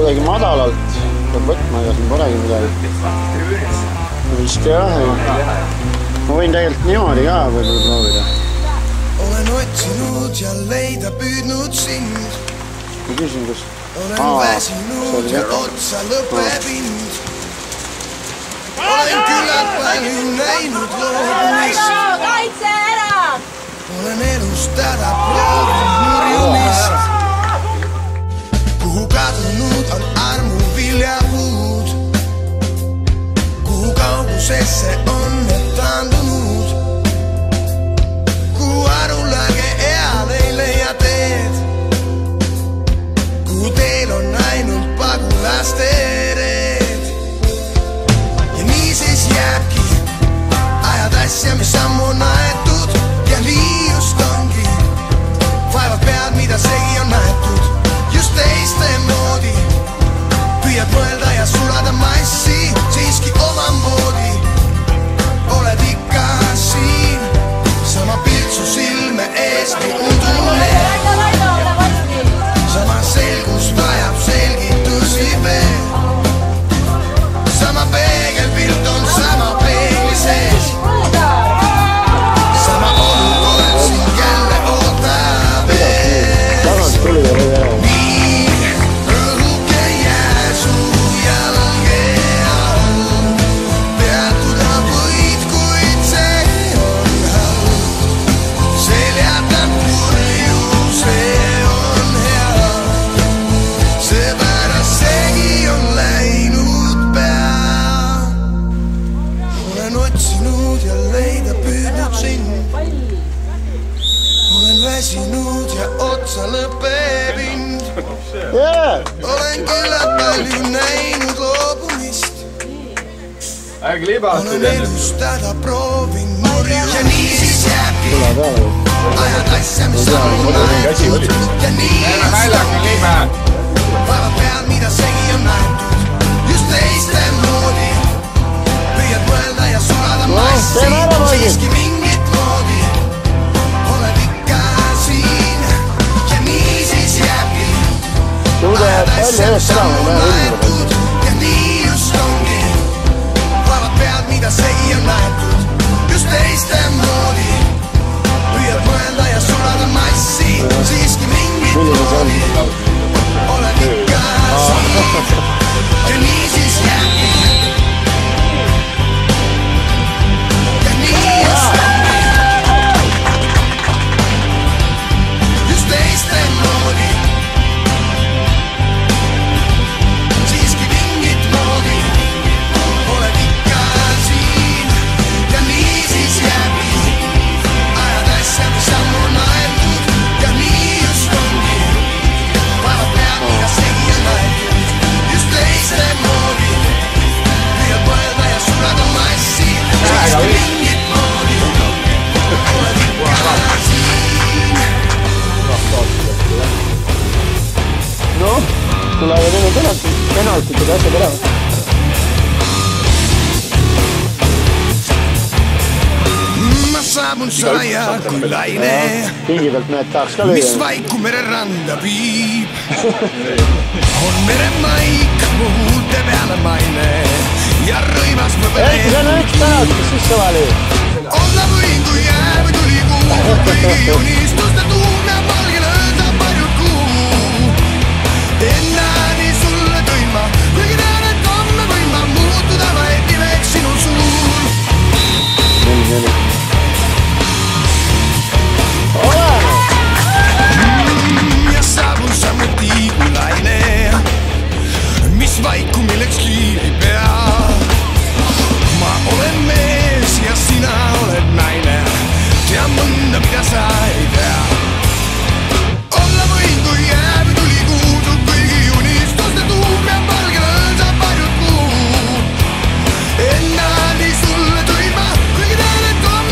kuidagi madalalt peab võtma, ega siin polegi midagi. Vist jah, ma võin tegelikult niimoodi ka võib-olla proovida. Olen otsinud ja leida püüdnud sind. Ma küsin, kus? Olen väsinud ja otsa lõpeb ind. Olen küllalt palju näinud loomist. Kaitse ära! Olen elustada proovinud murjumist. Kuhu kadunud on armu viljapuud? Kuhu kaugusesse on need taandunud? Kuhu arulage eal ei leia teed? Kuhu teel on ainult pagulaste reed? Ja nii siis jääbki ajad asja, mis ammu on aetud. Ja liiust ongi vaevad pead, mida segi on näetud. Just teiste moodi püüad mõelda ja sulada massi. Siiski omamoodi oled ikka siin. Sama piltsu silme ees nii unduneed. Sama selgus vajab selgitusi veel. Sama peegelpilt on sama peegli sees. Sama olukord sind jälle ootab ees. Nii rõhuke jää su jalge all. Peatuda võid, kuid see on halb. Seljatan kurju, see on hea. Seepärast segi on läinud pea. Olen otsinud ja leida püüdnud sind. Olen väsinud ja otsa lõpeb ind. Olen küllalt palju näinud loobumist. Olen elustada proovin murju. Ja nii siis jääbki ajad asja, mis on näetud. Ja nii vaevad pead, mida segi on näetud. Just teiste moodi püüad mõelda ja sulada massi. Siiski mingit moodi oled ikka siin. Ja nii siis jääbki ajad asja, mis on näetud. Ja nii just ongi vaevad pead, mida segi on näetud. Just teiste moodi püüad mõelda ja sulada massi. Siiski mingit moodi oled ikka siin. Ja nii siis jääbki. Ja nii just ongi just teiste moodi. Siiski mingit moodi oled ikka siin. Ja nii siis jääbki ajad asja, mis ammu on aetud. Ja nii just ongi vaevad pead, mida segi on näetud. Just teiste moodi püüad mõelda ja sulada massi. Siiski mingit moodi oled ikka siin. Noh, tulevad enne penaltid ja asjad ära. Ma saabun salaja kui laine, Pingi pealt mehed tahaks ka mis lüüa. vaiku mere randa viib. On meremaik muude peale maine ja rõivas Erki, see on üks penalt, mis sisse vali. olla võin, kui jää või tuli kuu. Kõigi unistuste tuum ja valgele õõsab paljud kuu. Ennani sulle tõin ma, kuigi tean, et homme võin ma muutuda vaid nimeks sinu suul. Ja saabun samuti kui laine, mis vaiku millekski ei pea. Ma olen mees ja sina oled naine. Tean mõnda, mida sa ei tea. Olla võin, kui jääb tuli kuusub kõigi unistuste tuum ja valgele õõsab paljud kuu. Ennani sulle tõin ma, kuigi tean, et homme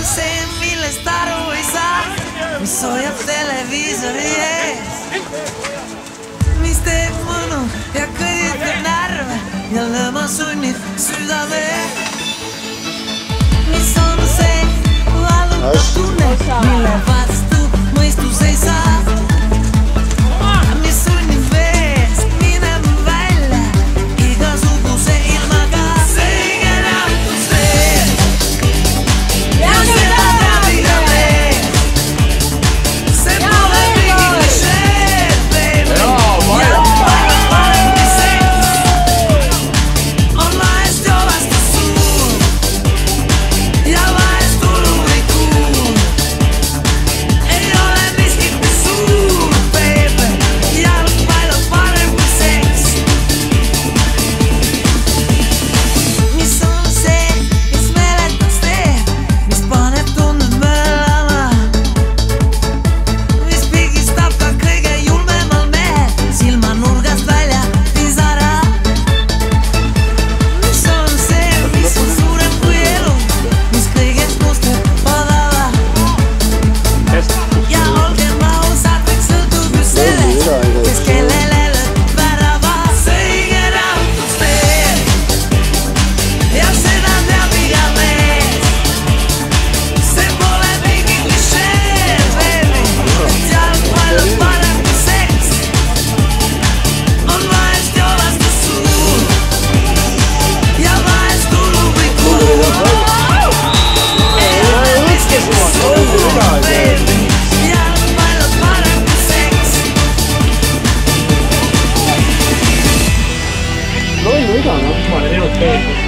see, millest aru ei saa, mis hoiab televiisori ees, mis teeb mõnu ja kõditab närve ja lõõma sunnib südame. Mis on see valutav tunne, mille vastu mõistus ei saa, mis sunnib veest minema välja igasuguse ilmaga. Selge näotus veel ja seda teab iga mees. See pole mingi klišee, baby, ja palju parem kui seks. On vahest joovastus suur ja vahest tulu ei kuul. Ei ole miskit nii suur, baby, ja palju parem kui seks. Mis on see, mis meeletaks teeb, mis paneb tunded möllama, mis pigistab ka kõige julmemal mehel silmanurgast välja pisara. Mis on see, mis on suurem kui elu, mis kõigest mustab odava. Ja olgem ausad, kõik sõltub ju sellest, kes kellele lööb värava. Selge näotus teeb ja seda teab iga mees. See pole mingi klišee, baby, ja palju parem kui seks. On vahest joovastus suur ja vahest tulu või kuul. Ei ole miskit nii suur, baby, ja palju parem kui seks. Loll viga, noh. Ma olen teinud tegelikult.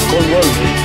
Kolm.